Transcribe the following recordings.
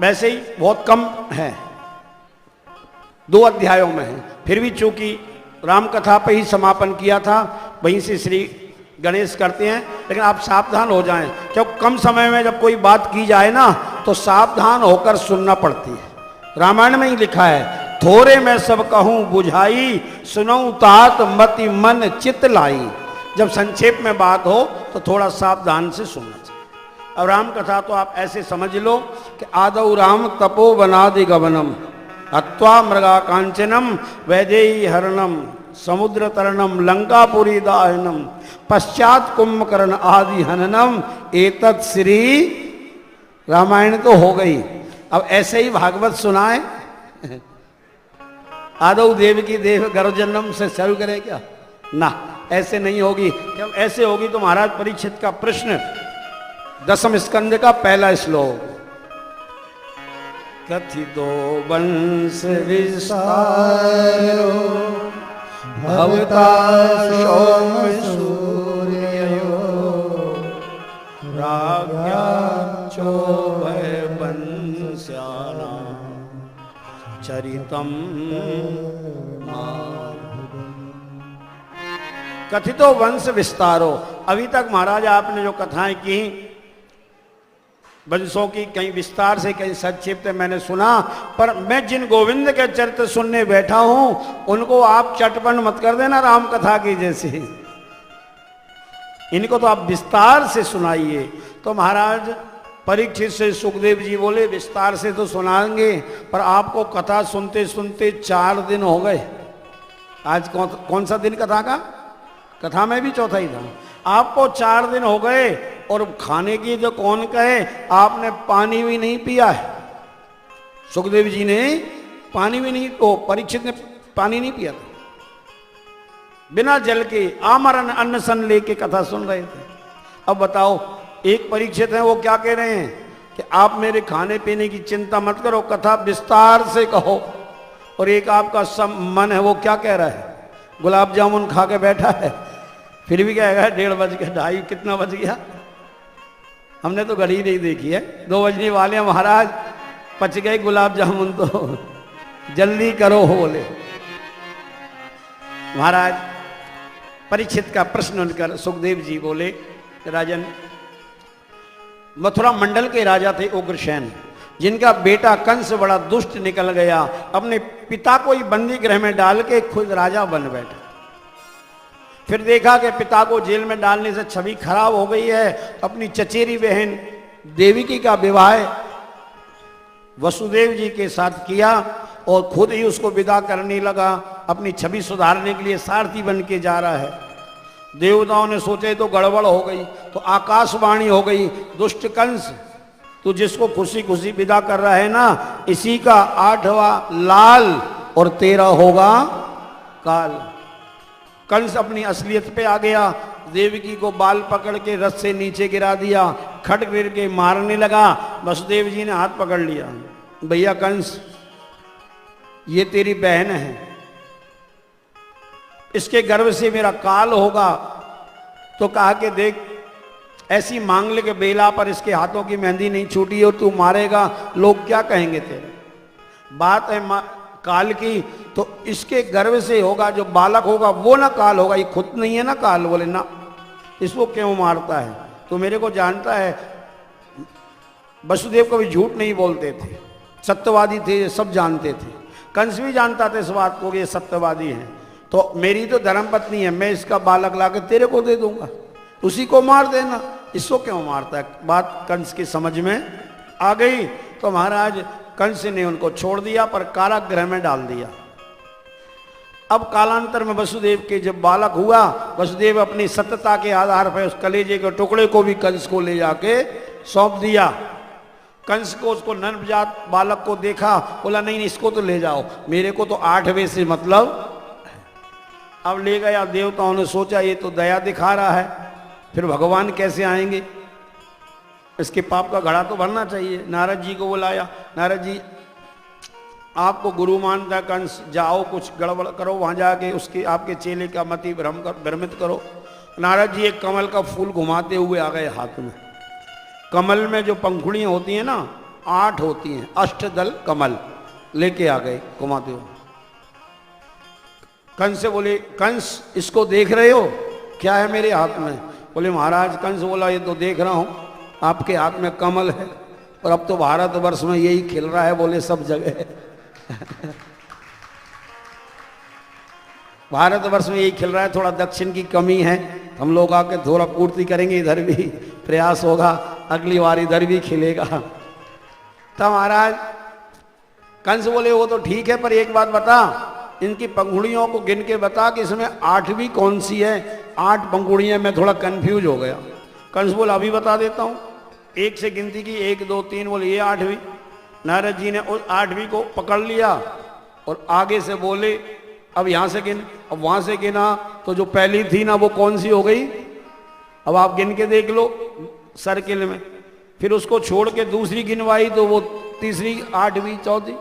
वैसे ही बहुत कम है, 2 अध्यायों में है। फिर भी चूंकि राम कथा पे ही समापन किया था, वहीं से श्री गणेश करते हैं। लेकिन आप सावधान हो जाएं, क्योंकि कम समय में जब कोई बात की जाए ना तो सावधान होकर सुनना पड़ती है। रामायण में ही लिखा है, थोड़े मैं सब कहूँ बुझाई, सुनऊँ तात मति मन चित लाई। जब संक्षेप में बात हो तो थोड़ा सावधान से सुनना चाहिए। अब राम कथा तो आप ऐसे समझ लो कि आदौ राम तपो वनादि गमनम हत्वा मृगा कांचनम वैदेही हरणम समुद्र तरणम लंकापुरी दाहनम पश्चात कुंभकर्ण आदि हननम एतत् श्री रामायण तो हो गई। अब ऐसे ही भागवत सुनाए, आदौ देव की देव गर्भजन्म से शुरू करे क्या? ना, ऐसे नहीं होगी। जब ऐसे होगी तो महाराज परीक्षित का प्रश्न 10वें स्कंद का पहला श्लोक, कथितो वंश विस्तारो भवता सोम सूर्यो राज्ञा चोभय वंश्यानां चरितम। कथितो वंश विस्तारो, अभी तक महाराज आपने जो कथाएं की वंशों की, कहीं विस्तार से कहीं संक्षिप्त मैंने सुना, पर मैं जिन गोविंद के चरित्र सुनने बैठा हूं उनको आप चटपट मत कर देना राम कथा की जैसे, इनको तो आप विस्तार से सुनाइए। तो महाराज परीक्षित से सुखदेव जी बोले विस्तार से तो सुनाएंगे, पर आपको कथा सुनते सुनते 4 दिन हो गए। आज कौन सा दिन कथा का? कथा में भी चौथा ही था। आपको 4 दिन हो गए और खाने की जो कौन कहे, आपने पानी भी नहीं पिया है। सुखदेव जी ने पानी भी नहीं, तो परीक्षित ने पानी नहीं पिया था, बिना जल के आमरण अन्न सन लेके कथा सुन रहे थे। अब बताओ, एक परीक्षित है वो क्या कह रहे हैं कि आप मेरे खाने पीने की चिंता मत करो, कथा विस्तार से कहो। और एक आपका सब मन है वो क्या कह रहा है, गुलाब जामुन खा के बैठा है, फिर भी कहेगा 1:30 बज गया, 2:30 कितना बज गया, हमने तो घड़ी नहीं देखी है, 2 बजने वाले हैं महाराज, पच गए गुलाब जामुन तो जल्दी करो बोले। महाराज परीक्षित का प्रश्न उनकर सुखदेव जी बोले, राजन मथुरा मंडल के राजा थे उग्रसेन, जिनका बेटा कंस बड़ा दुष्ट निकल गया, अपने पिता को ही बंदी गृह में डाल के खुद राजा बन बैठा। फिर देखा कि पिता को जेल में डालने से छवि खराब हो गई है, अपनी चचेरी बहन देवकी का विवाह वसुदेव जी के साथ किया और खुद ही उसको विदा करने लगा। अपनी छवि सुधारने के लिए सारथी बन के जा रहा है। देवताओं ने सोचे तो गड़बड़ हो गई, तो आकाशवाणी हो गई, दुष्ट कंस तू जिसको खुशी खुशी विदा कर रहा है ना, इसी का 8वां लाल और 13 होगा काल। कंस अपनी असलियत पे आ गया, देवकी को बाल पकड़ के रथ से नीचे गिरा दिया, खट गिर के मारने लगा। वसुदेव जी ने हाथ पकड़ लिया, भैया कंस ये तेरी बहन है, इसके गर्भ से मेरा काल होगा। तो कहा कि देख ऐसी मांगलिक बेला पर इसके हाथों की मेहंदी नहीं छूटी और तू मारेगा, लोग क्या कहेंगे तेरे। बात है काल की, तो इसके गर्भ से होगा, जो बालक होगा वो ना काल होगा, ये खुद नहीं है ना काल। बोले ना, इसको क्यों मारता है, तो मेरे को जानता है। वसुदेव कभी झूठ नहीं बोलते थे, सत्यवादी थे, सब जानते थे। कंस भी जानता था इस बात को कि ये सत्यवादी है। तो मेरी तो धर्मपत्नी है, मैं इसका बालक लाकर तेरे को दे दूंगा, उसी को मार देना, इसको क्यों मारता है। बात कंस की समझ में आ गई। तो महाराज कंस ने उनको छोड़ दिया, पर कारागृह में डाल दिया। अब कालांतर में वसुदेव के जब बालक हुआ, वसुदेव अपनी सत्यता के आधार पर उस कलेजे के टुकड़े को भी कंस को ले जाके सौंप दिया। कंस को उसको नवजात बालक को देखा, बोला नहीं नहीं इसको तो ले जाओ, मेरे को तो 8वें से मतलब। अब ले गया, देवताओं ने सोचा ये तो दया दिखा रहा है, फिर भगवान कैसे आएंगे, इसके पाप का घड़ा तो भरना चाहिए। नारद जी को बुलाया, नारद जी आपको गुरु मानता कंस, जाओ कुछ गड़बड़ करो वहां जाके, उसके आपके चेले का मति भ्रमित करो। नारद जी एक कमल का फूल घुमाते हुए आ गए हाथ में। कमल में जो पंखुड़ियां होती हैं ना, 8 होती हैं, अष्टदल कमल लेके आ गए घुमाते हुए। कंस से बोले, कंस इसको देख रहे हो, क्या है मेरे हाथ में? बोले महाराज, कंस बोला ये तो देख रहा हूं, आपके हाथ में कमल है, और अब तो भारतवर्ष में यही खिल रहा है। बोले सब जगह भारतवर्ष में यही खिल रहा है, थोड़ा दक्षिण की कमी है, हम लोग आके थोड़ा पूर्ति करेंगे, इधर भी प्रयास होगा, अगली बार इधर भी खिलेगा। तब महाराज कंस बोले वो तो ठीक है, पर एक बात बता, इनकी पंखुड़ियों को गिन के बता कि इसमें 8वीं कौन सी है। 8 पंखुड़ियां, मैं थोड़ा कंफ्यूज हो गया। कंस बोला अभी बता देता हूं। 1 से गिनती की, 1 2 3, बोले ये 8वीं। नारद जी ने उस 8वीं को पकड़ लिया और आगे से बोले अब यहां से गिन। अब वहां से गिना तो जो पहली थी ना वो कौन सी हो गई, अब आप गिन के देख लो सर्किल में। फिर उसको छोड़ के दूसरी गिनवाई तो वो तीसरी, 8वीं, चौथी।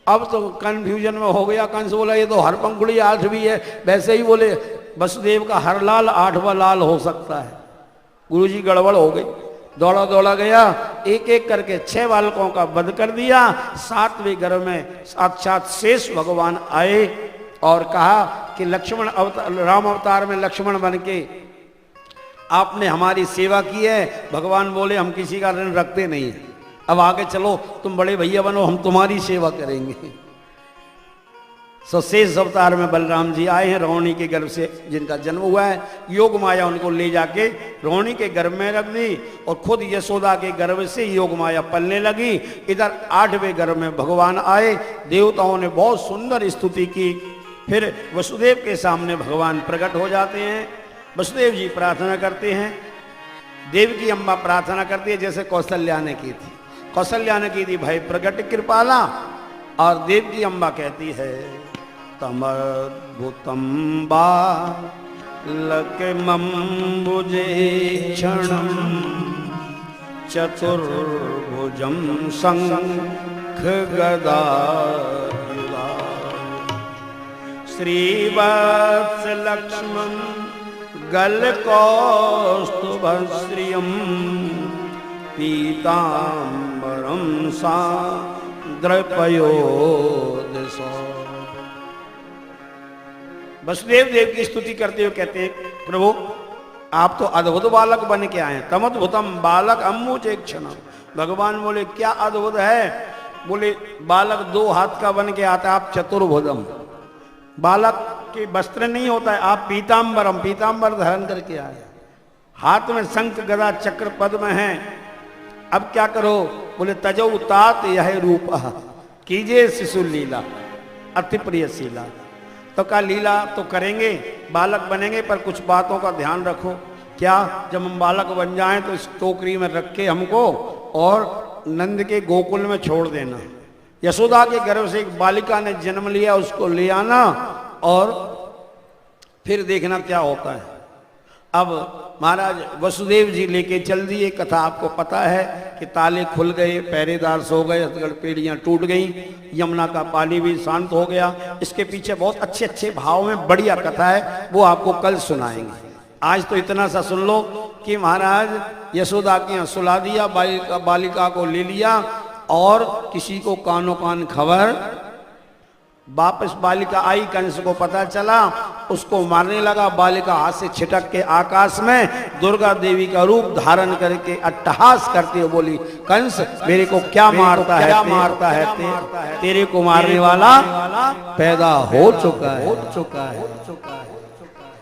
अब तो कंफ्यूजन में हो गया। कंस बोला ये तो हर पंखुड़ी 8वीं है। वैसे ही बोले वसुदेव का हर लाल 8वां लाल हो सकता है। गुरुजी गड़बड़ हो गई, दौड़ा दौड़ा गया, एक एक करके 6 बालकों का वध कर दिया। 7वें गर्भ में साक्षात शेष भगवान आए और कहा कि लक्ष्मण अवतार, राम अवतार में लक्ष्मण बन के आपने हमारी सेवा की है। भगवान बोले हम किसी का ऋण रखते नहीं है, अब आगे चलो, तुम बड़े भैया बनो, हम तुम्हारी सेवा करेंगे। सो शेष अवतार में बलराम जी आए हैं, रोहिणी के गर्भ से जिनका जन्म हुआ है। योग माया उनको ले जाके रोहिणी के गर्भ में रख दी और खुद यशोदा के गर्भ से योग माया पलने लगी। इधर 8वें गर्भ में भगवान आए। देवताओं ने बहुत सुंदर स्तुति की। फिर वसुदेव के सामने भगवान प्रकट हो जाते हैं। वसुदेव जी प्रार्थना करते हैं, देवकी अम्मा प्रार्थना करती है जैसे कौशल्या ने की थी। कौशल्या ने की थी भाई प्रकट कृपाला, और देवकी अम्बा कहती है तमद्भुतम बालकमम्बुजे क्षणं चतुर्भुजं शंख गदा श्रीवत्स लक्ष्मण गलकौस्तुभश्रियं पीताम्बरं सान्द्रपयोदशो। वसुदेव देव की स्तुति करते हुए कहते हैं प्रभु आप तो अद्भुत बालक बन के आए। तमद्भुतम बालक अम्बुजे क्षणम। भगवान बोले क्या अद्भुत है? बोले बालक 2 हाथ का बन के आता है, आप चतुर्भुजम। बालक के वस्त्र नहीं होता है, आप पीताम्बरम, पीताम्बर धारण करके आए, हाथ में शंख गदा चक्र पद्म है। अब क्या करो? बोले तजो तात यह रूप कीजिए शिशु लीला अति प्रिय शीला। तो का लीला तो करेंगे, बालक बनेंगे, पर कुछ बातों का ध्यान रखो। क्या? जब हम बालक बन जाएं तो इस टोकरी में रख के हमको और नंद के गोकुल में छोड़ देना। यशोदा के गर्भ से एक बालिका ने जन्म लिया, उसको ले आना और फिर देखना क्या होता है। अब महाराज वसुदेव जी लेके चल दिए। कथा आपको पता है कि ताले खुल गए, पहरेदार सो गए, हथगढ़ पेड़ियां टूट गईं, यमुना का पानी भी शांत हो गया। इसके पीछे बहुत अच्छे अच्छे भाव में बढ़िया कथा है, वो आपको कल सुनाएंगे। आज तो इतना सा सुन लो कि महाराज यशोदा के यहाँ सुला दिया, बालिका को ले लिया और किसी को कानो कान खबर। वापस बालिका आई, कंस को पता चला, उसको मारने लगा। बालिका हाथ से छिटक के आकाश में दुर्गा देवी का रूप धारण करके अट्टहास करते हुए बोली कंस मेरे को क्या मारता है, मारता है, तेरे को मारने वाला पैदा हो चुका है।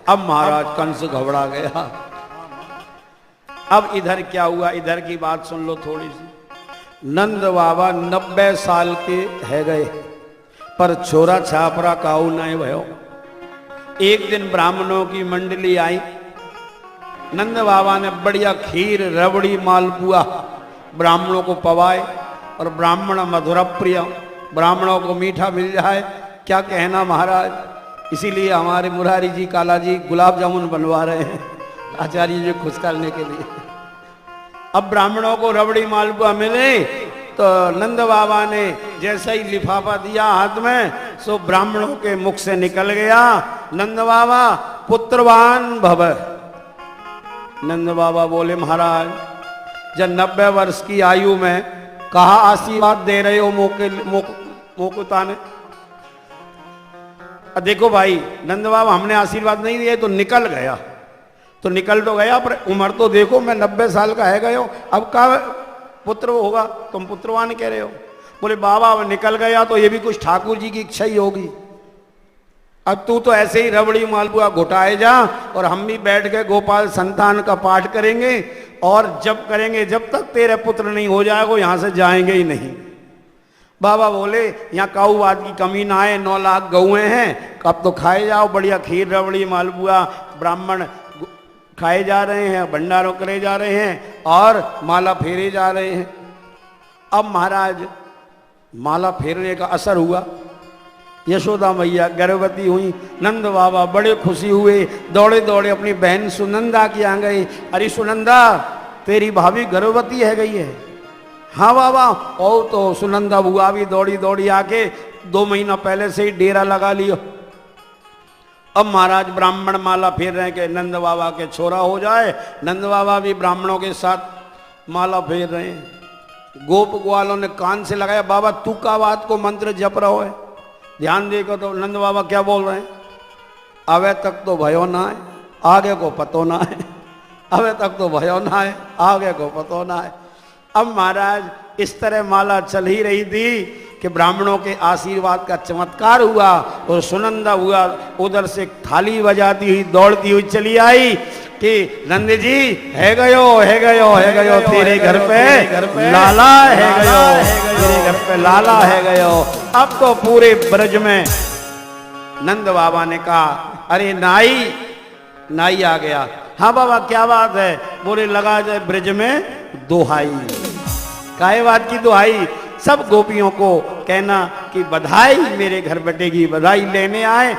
अब महाराज कंस घबरा गया। अब इधर क्या हुआ, इधर की बात सुन लो थोड़ी सी। नंद बाबा 90 साल के है गए, पर छोरा छापरा काऊ नहीं भयो। एक दिन ब्राह्मणों की मंडली आई। नंद बाबा ने बढ़िया खीर, रबड़ी, मालपुआ ब्राह्मणों को पवाए, और ब्राह्मण मधुर प्रिय, ब्राह्मणों को मीठा मिल जाए क्या कहना महाराज। इसीलिए हमारे मुरारी जी, काला जी गुलाब जामुन बनवा रहे हैं आचार्य जी खुश करने के लिए। अब ब्राह्मणों को रबड़ी मालपुआ मिले तो नंद बाबा ने जैसे ही लिफाफा दिया हाथ में, सो ब्राह्मणों के मुख से निकल गया नंद बाबा पुत्रवान भव। नंद बाबा बोले महाराज जब 90 वर्ष की आयु में कहा आशीर्वाद दे रहे हो मोकुताने। देखो भाई नंद बाबा, हमने आशीर्वाद नहीं दिया तो निकल गया, तो निकल तो गया, पर उम्र तो देखो, मैं 90 साल का है गयो, अब का पुत्र होगा, तुम पुत्रवान कह रहे हो। बोले बाबा अब निकल गया तो ये भी कुछ ठाकुर जी की इच्छा ही होगी। अब तू तो ऐसे ही रबड़ी मालपुआ घुटाए जा, और हम भी बैठ के गोपाल संतान का पाठ करेंगे, और जब करेंगे जब तक तेरे पुत्र नहीं हो जाएगा यहां से जाएंगे ही नहीं। बाबा बोले यहाँ काऊबाद की कमी ना आए, 9 लाख गौएं हैं, अब तो खाए जाओ बढ़िया खीर रबड़ी मालपुआ, ब्राह्मण खाए जा रहे हैं, भंडारों करे जा रहे हैं, और माला फेरे जा रहे हैं। अब महाराज माला फेरने का असर हुआ, यशोदा मैया गर्भवती हुई, नंद बाबा बड़े खुशी हुए, दौड़े दौड़े अपनी बहन सुनंदा की आ गए। अरे सुनंदा तेरी भाभी गर्भवती है गई है। हाँ बाबा। ओ तो सुनंदा बुआ भी दौड़ी दौड़ी आके 2 महीना पहले से ही डेरा लगा लियो। अब महाराज ब्राह्मण माला फेर रहे कि नंद बाबा के छोरा हो जाए, नंद बाबा भी ब्राह्मणों के साथ माला फेर रहे हैं। गोप ग्वालों ने कान से लगाया, बाबा तू का बात को मंत्र जप रहो है, ध्यान देखो। तो नंद बाबा क्या बोल रहे हैं, अवे तक तो भयो ना है, आगे को पतो ना है, अवे तक तो भयो ना है, आगे को पतो ना है। अब महाराज इस तरह माला चल ही रही थी कि ब्राह्मणों के आशीर्वाद का चमत्कार हुआ, और सुनंदा हुआ उधर से थाली बजाती हुई दौड़ती हुई चली आई कि नंद जी है गयो तेरे घर पे लाला है गयो, तेरे घर पे लाला है गयो। अब तो पूरे ब्रज में नंद बाबा ने कहा अरे नाई आ गया। हाँ बाबा क्या बात है, बोले लगा जाए ब्रज में दोहाई। काहे बात की दोहाई, सब गोपियों को कहना कि बधाई मेरे घर बेटे की बधाई लेने आए।